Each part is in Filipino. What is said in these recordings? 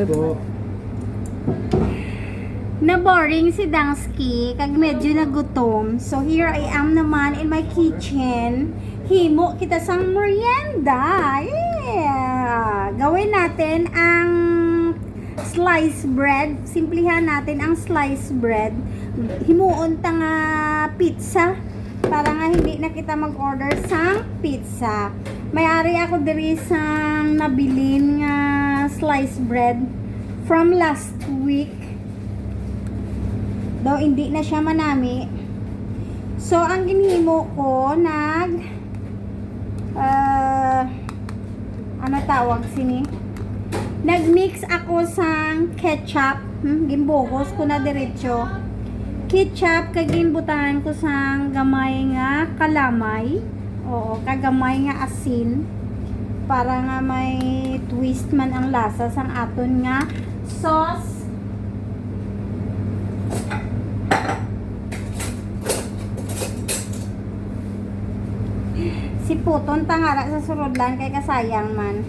po. Na-boring si Dangsky, kag medyo nagutom. So here I am naman in my kitchen. Himo kita sang merienda. Yeah! Gawin natin ang sliced bread. Simplihan natin ang sliced bread. Himuon ta nga pizza. Para nga hindi na kita mag-order sang pizza. May-ari ako diri sang nabilin nga sliced bread from last week. Daw hindi na siya manami. So ang ginhimo ko ano tawag sini? Nagmix ako sang ketchup, gimbogos ko na diretso. Ketchup kag ginbutahan ko sang gamay nga kalamay. Oo, kagamay nga asin para nga may twist man ang lasa sang aton nga sauce. Si puton tangara sa surudlan kay kasayang man.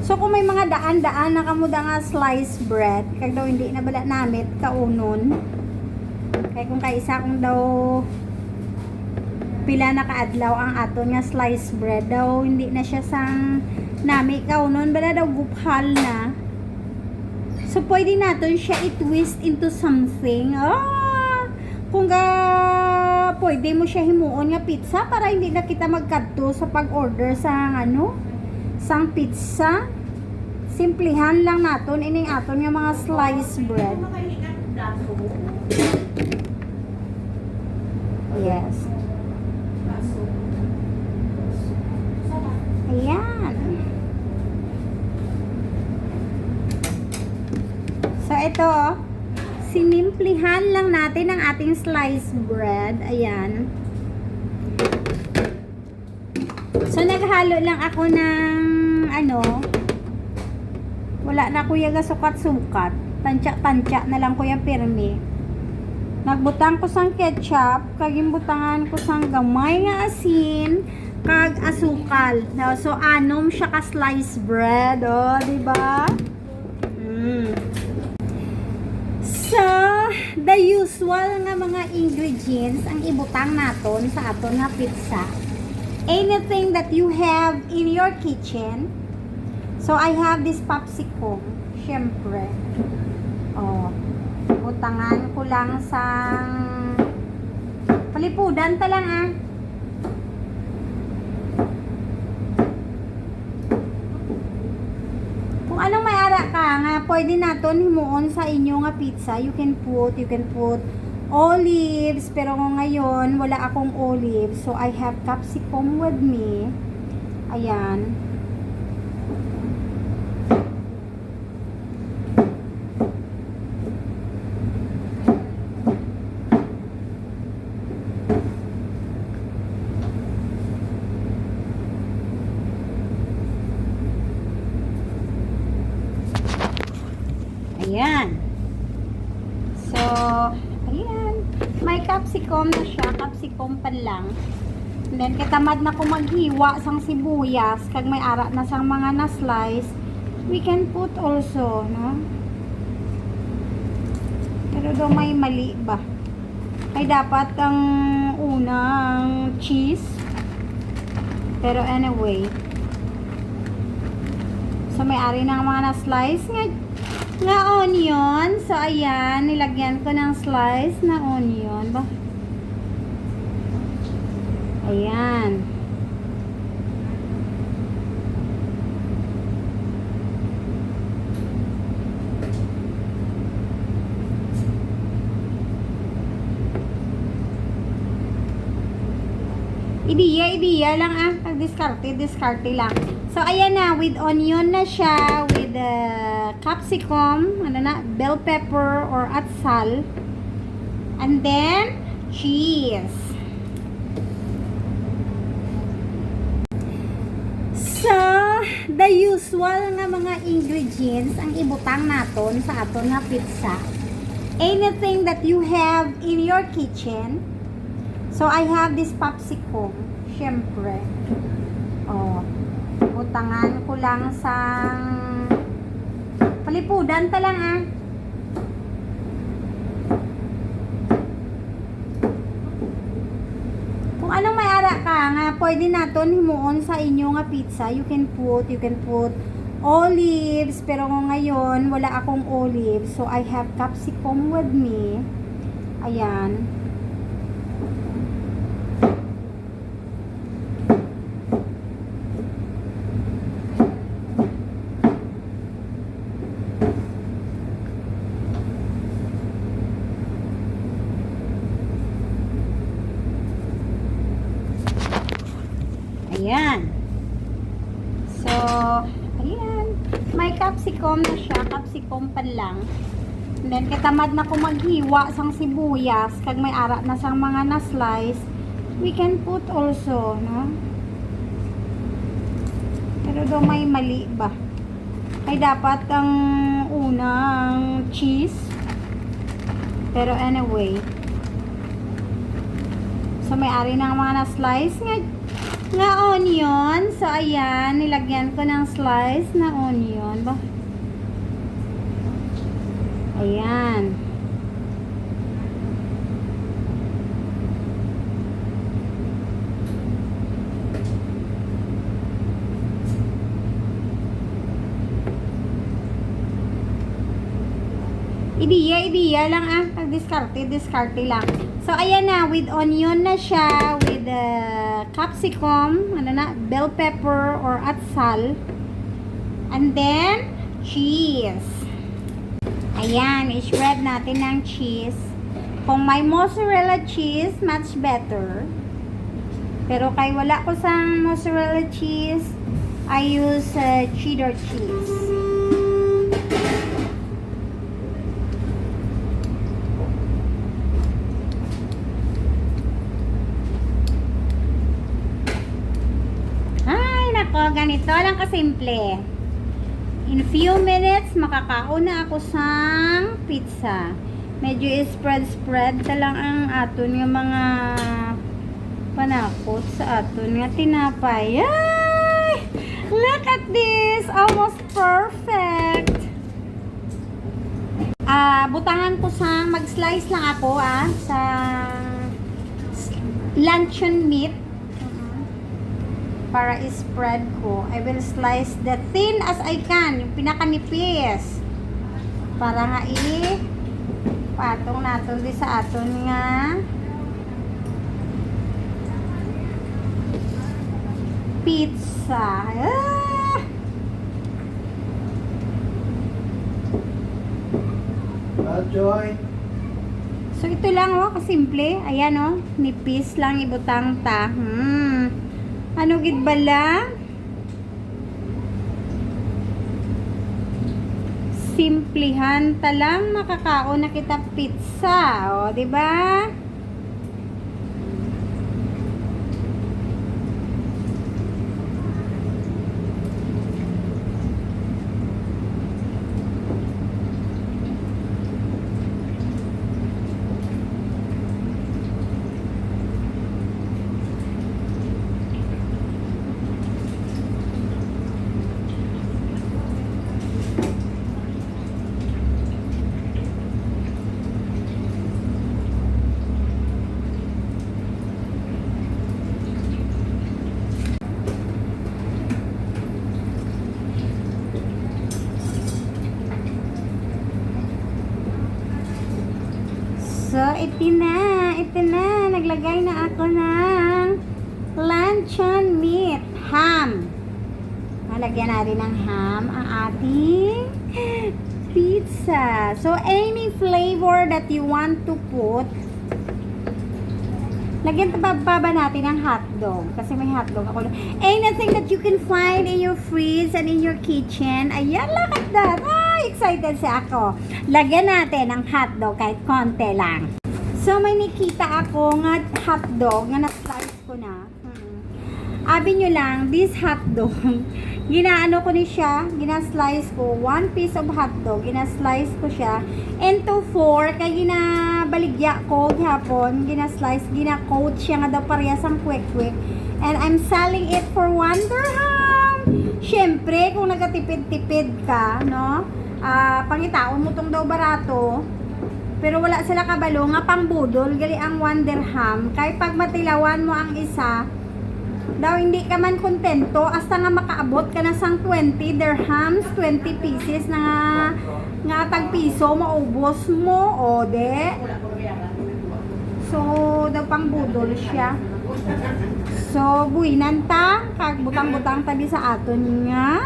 So kung may mga daan-daan na kamuda nga sliced bread, kag daw hindi na bala namit kaunon. Kay kung kaisa kung daw pila na kaadlaw ang aton nga sliced bread daw hindi na siya sang nami kaunon bala daw guphal na. So pwede naton siya i-twist into something. Kung pwede mo siya himuon nga pizza para hindi na kita magkadto sa pag-order sang sang pizza. Simplihan lang naton ining aton nga mga sliced bread. Yes. Ayan. So ito, sinimplihan lang natin ang ating sliced bread. Ayan. So naghalo lang ako ng wala na kuya ga sukat-sukat. Tansya-tansya na lang kuya pirmi. Nagbutang ko sang ketchup, kag imbutangan ko sang gamay nga asin, kag asukal. So anom siya ka sliced bread, di ba? So, the usual nga mga ingredients ang ibutang naton sa aton nga pizza. Anything that you have in your kitchen. So, I have this popsicle. Syempre. Butangan ko lang sang palipudan ta lang Kung anong may ara ka nga pwede naton himuon sa inyo nga pizza, you can put olives, pero ngayon wala akong olives, so I have capsicum with me. Ayan. Ayan. So, ayan. May capsicum na siya. Capsicum pa lang. And then, katamad na ko maghiwa sang sibuyas. Kag may ara na sang mga na-slice. We can put also, no? Pero daw may mali ba? Ay, dapat ang unang cheese. Pero anyway. So, may ari ng mga na-slice nga onion. So, ayan. Nilagyan ko ng slice na onion. Ayan. Ideya lang Diskarte lang. So, ayan na. With onion na siya. With capsicum. Bell pepper or atsal. And then, cheese. So, the usual nga mga ingredients ang ibutang naton sa aton nga pizza. Anything that you have in your kitchen. So, I have this popsicle. Syempre. Butangan ko lang sa Palipudan ta lang ah. Kung anong may ara ka nga, pwede naton himuon sa inyo nga pizza. You can put olives, pero ngayon wala akong olives, so I have capsicum with me. Ayan. Ayan. So, ayan. May capsicum na siya. Capsicum pa lang. And then, katamad na ko maghiwa sang sibuyas. Kag may ara na sang mga na-slice. We can put also, no? Pero daw may mali ba? Ay, dapat ang unang cheese. Pero anyway. So, may ari ng mga na-slice nga onion. So, ayan. Nilagyan ko ng slice na onion. Ba? Ayan. Ideya lang ah. Diskarte lang. So, ayan na. With onion na siya. With capsicum. Ano na? Bell pepper or atsal. And then, cheese. Ayan. I-shred natin ng cheese. Kung may mozzarella cheese, much better. Pero kay wala ko sang mozzarella cheese, I use cheddar cheese. Ganito lang kasimple. In few minutes, makakaon na ako sang pizza. Medyo spread ta lang ang aton yung mga panakot sa aton nga tinapay. Yay! Look at this! Almost perfect! Butangan ko sang mag-slice lang ako sa luncheon meat. Para i-spread ko. I will slice the thin as I can. Yung pinakanipis. Para nga patong natin di sa aton nga pizza. Joy. So ito lang kasimple. Ayan nipis lang ibutang ta. Ano gid bala? Simplihan ta lang makakaon na kita pizza, di ba? So, ito na. Naglagay na ako ng luncheon meat. Ham. Nalagyan natin ng ham ang ating pizza. So, any flavor that you want to put, lagyan pa ba natin ng hotdog? Kasi may hotdog ako. Anything that you can find in your fridge and in your kitchen. Ayan, look at that. Excited siya ako. Lagyan natin ng hotdog kahit konti lang. So, may nakita ako nga hotdog nga na-slice ko na. Abi nyo lang, this hotdog, ginaano ko ni siya, gina-slice ko, 1 piece of hotdog, gina-slice ko siya into 4, kaya ginabaligya ko hapon, gina-slice, gina-coat siya nga daw parehas ang quick-quick, and I'm selling it for 1 dirham. Syempre, kung nagatipid-tipid ka, no? pangitaon mo tong daw barato. Pero wala sila kabalo nga pambudol gali ang 1 dirham. Kay pag matilawan mo ang isa, daw hindi ka man kontento hasta nga makaabot ka na sang 20 dirhams, 20 pieces na nga tag piso maubos mo o de. So daw pambudol siya. So buinan ta kag butang-butang tabi sa aton nga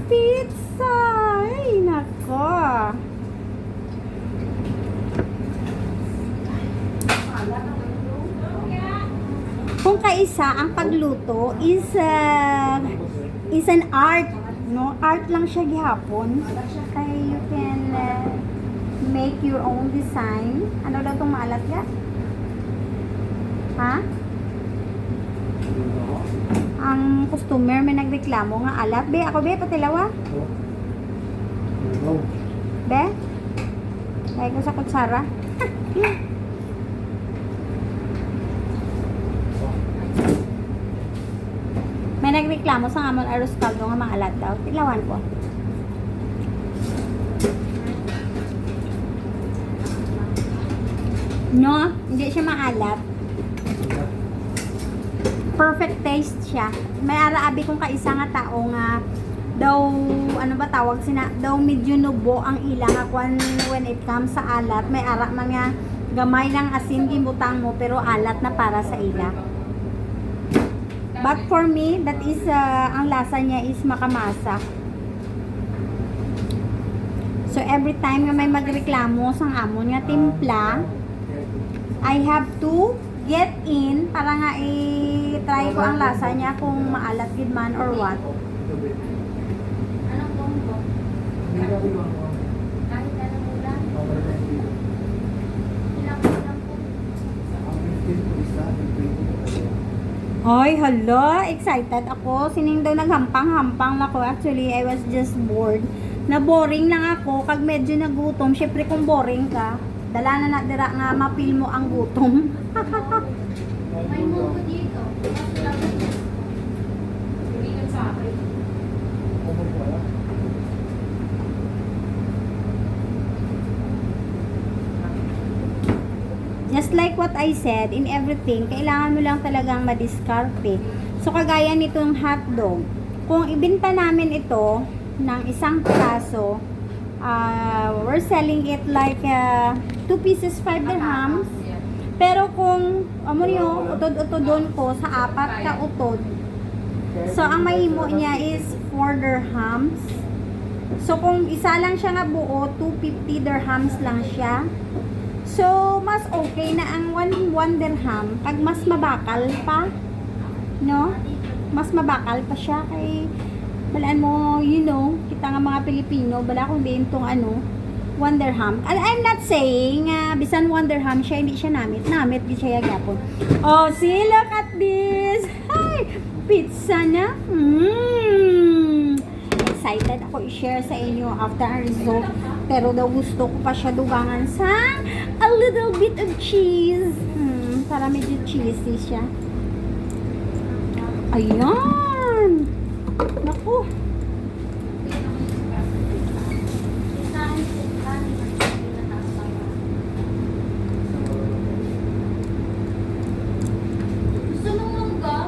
pizza. Ay nako. Kung kaisa ang pagluto is an art, no? Art lang siya gihapon. Kaya you can make your own design. Ano daw tong maalat ka? Ha? Ang customer may nagreklamo nga alat. Be, ako be, patilawa. Be? Kaya ko sa kutsara. May nagreklamo sa amon arroz caldo nga maalat daw. Tilawan ko. No, hindi siya maalat. Perfect taste siya. May araabi kong kaisa nga tao nga daw, ano ba tawag sina, daw medyo nubo ang ila nga when it comes sa alat. May ara man nga gamay lang asin gibutang mo pero alat na para sa ila. But for me, that is, ang lasa niya is makamasa. So, every time nga may magreklamo sang amon nga timpla, I have to get in para nga i-try ko ang lasa niya kung maalat gid man or what. Anong combo? Kahit anong ulam? Ilang ulam po? Hoy, hala, excited ako. Sining daw naghampang-hampang na ko. Actually, I was just bored. Na boring lang ako, kag medyo nagutom. Syempre kung boring ka, dala na dira nga mapil mo ang gutom. May munggo dito. Hindi ka sa akin. Just like what I said, in everything, kailangan mo lang talagang madiskarte. So, kagaya nitong hotdog, kung ibenta namin ito ng isang piraso, we're selling it like 2 pieces 5 dirhams. Pero kung, amo niyo, utod-utodon ko sa 4 ka utod. So, ang mahimo niya is 4 dirhams. So, kung isa lang siya nga buo, 250 dirhams lang siya. So, mas okay na ang 1 dirham pag mas mabakal pa. No? Mas mabakal pa siya kay balaan mo, you know, kita nga mga Pilipino, bala kung din itong 1 dirham. And I'm not saying, bisan 1 dirham siya, hindi siya namit. Namit, di siya yagapon. Oh, see, look at this. Hi! Pizza na. Excited ako i-share sa inyo after ang result. Pero daw gusto ko pa siya dugangan sa a little bit of cheese. Para medyo cheesy siya. Ayan! Naku! Gusto mong munggo?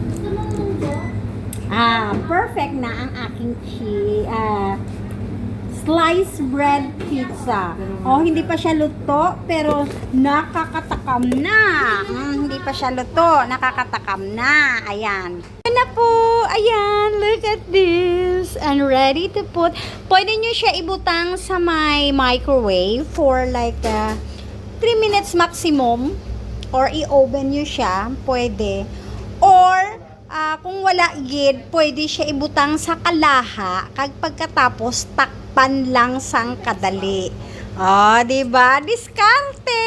Gusto mong munggo? Perfect na ang aking sliced bread pizza. Oh, hindi pa siya luto, pero nakakatakam na. Hindi pa siya luto, nakakatakam na. Ayan. Ayan na po. Ayan, look at this. And ready to put. Pwede nyo siya ibutang sa my microwave for like 3 minutes maximum. Or i-oven nyo siya. Pwede. Or, kung wala gid, pwede siya ibutang sa kalaha. Kag pagkatapos, takpan lang sang kadali. Oh, diba? Diskarte!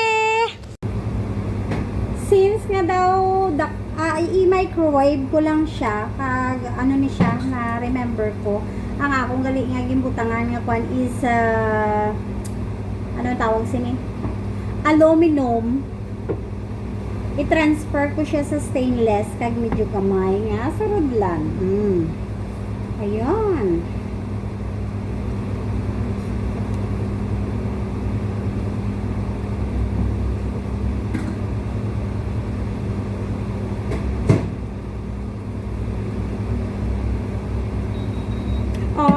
Since nga daw, i-microwave ko lang siya, kag ano ni siya, na remember ko, ang akong gali nga gimbutangan nga kwan is, ano tawag sini? Aluminum. I-transfer ko siya sa stainless, kag medyo kamay nga, sarod lang. Ayun.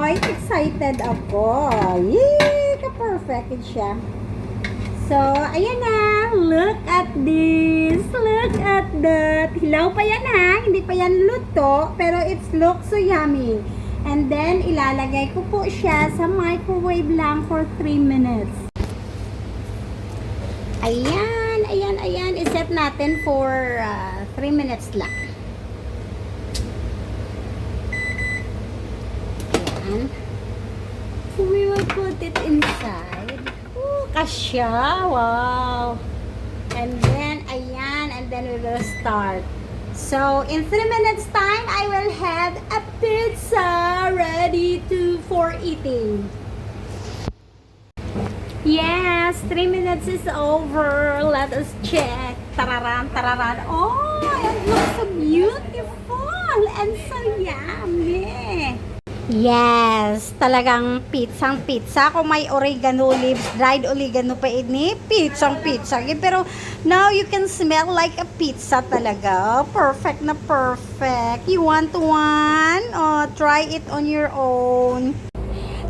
quite excited ako. Yay! Ka-perfect siya. So, ayan na. Look at this. Look at that. Hilaw pa yan ha. Hindi pa yan luto. Pero it looks so yummy. And then, ilalagay ko po siya sa microwave lang for 3 minutes. Ayan, ayan, ayan. I-set natin for 3 minutes lang. Ayan. We will put it inside. Ooh, kasya. Wow. And then, ayan. And then we will start. So, in 3 minutes time, I will have a pizza ready for eating. Yes, 3 minutes is over. Let us check. Tararan, tararan. Oh, it looks so beautiful and so yummy. Yes, talagang pizzang pizza. Kung may oregano leaves, dried oregano pa ini, pizzang pizza. Pero now you can smell like a pizza talaga. Perfect na perfect. You want one? Oh, try it on your own.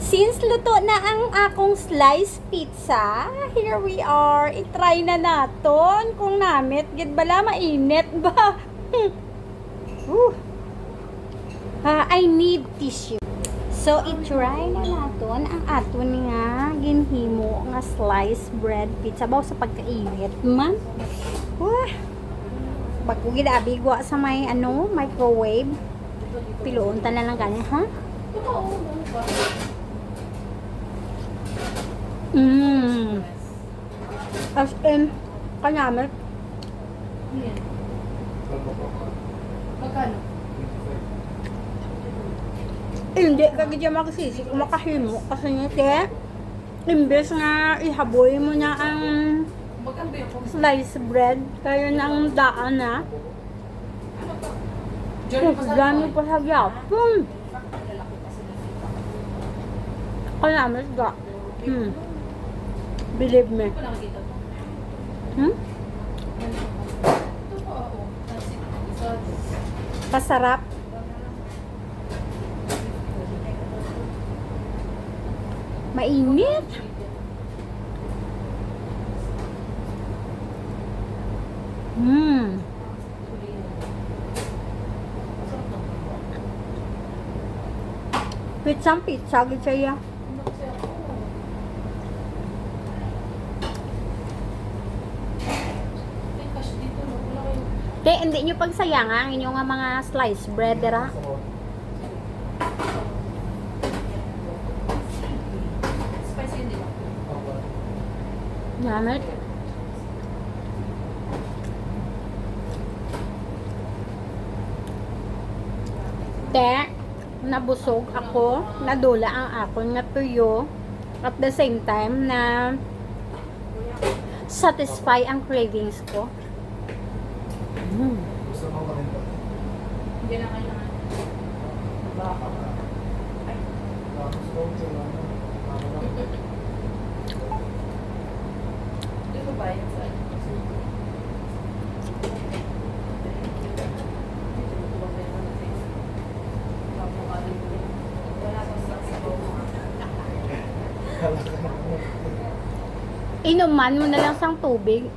Since luto na ang akong slice pizza, here we are. I-try na naton kung namit. Gid bala mainit ba? I need tissue. So, i-try na naton ang aton nga ginhimo nga slice bread pizza. Baw sa pagkainit man. Bago gidabigwa sa may microwave. Piloon ta na lang ganyan, ha? As in, kanamit. Magkano? Hindi, kagidya makasisi kung makahimo. Kasi nga, imbes nga ihaboy mo na ang slice bread, kaya ng daan na. Dami pa sa gyapon. Kanamit ga. Believe me. Kasarap. Mainit. Pizzang pizza gid siya. Hindi nyo pagsayang ang inyong mga slice bread dira. Namit. Nabusog ako, nadula ang akon nga tuyo, at the same time na satisfy ang cravings ko. Hindi na kailangan. Hindi ko ba yun sa Inuman mo na lang sang tubig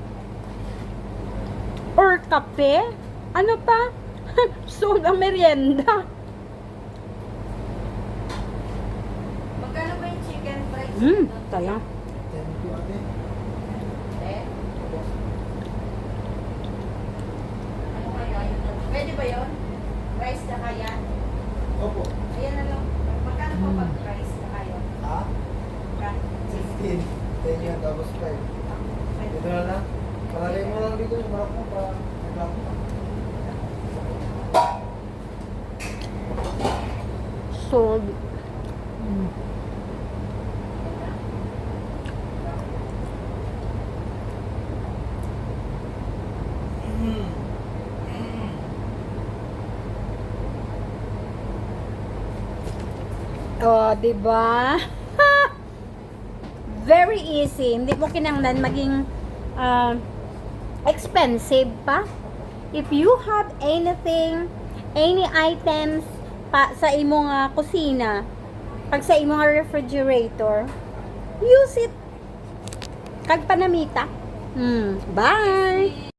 or kape. Ano pa? Soda merienda. magkano ba yung chicken fries? Tala. Ano kaya yun? Pwede ba yun? Rice na kaya? Opo. Ayan na lang. Magkano pa pag rice na kaya? Ha? 15. 10 yan, tapos 5. Dito na lang. Palagay mo lang dito yung marap mo para naglapo ka. Sold. Oh, diba? Very easy. Hindi mo kinanglan maging expensive pa. If you have anything, any items pa sa imong kusina, Pag sa imong refrigerator, use it. Kag panamita. Bye!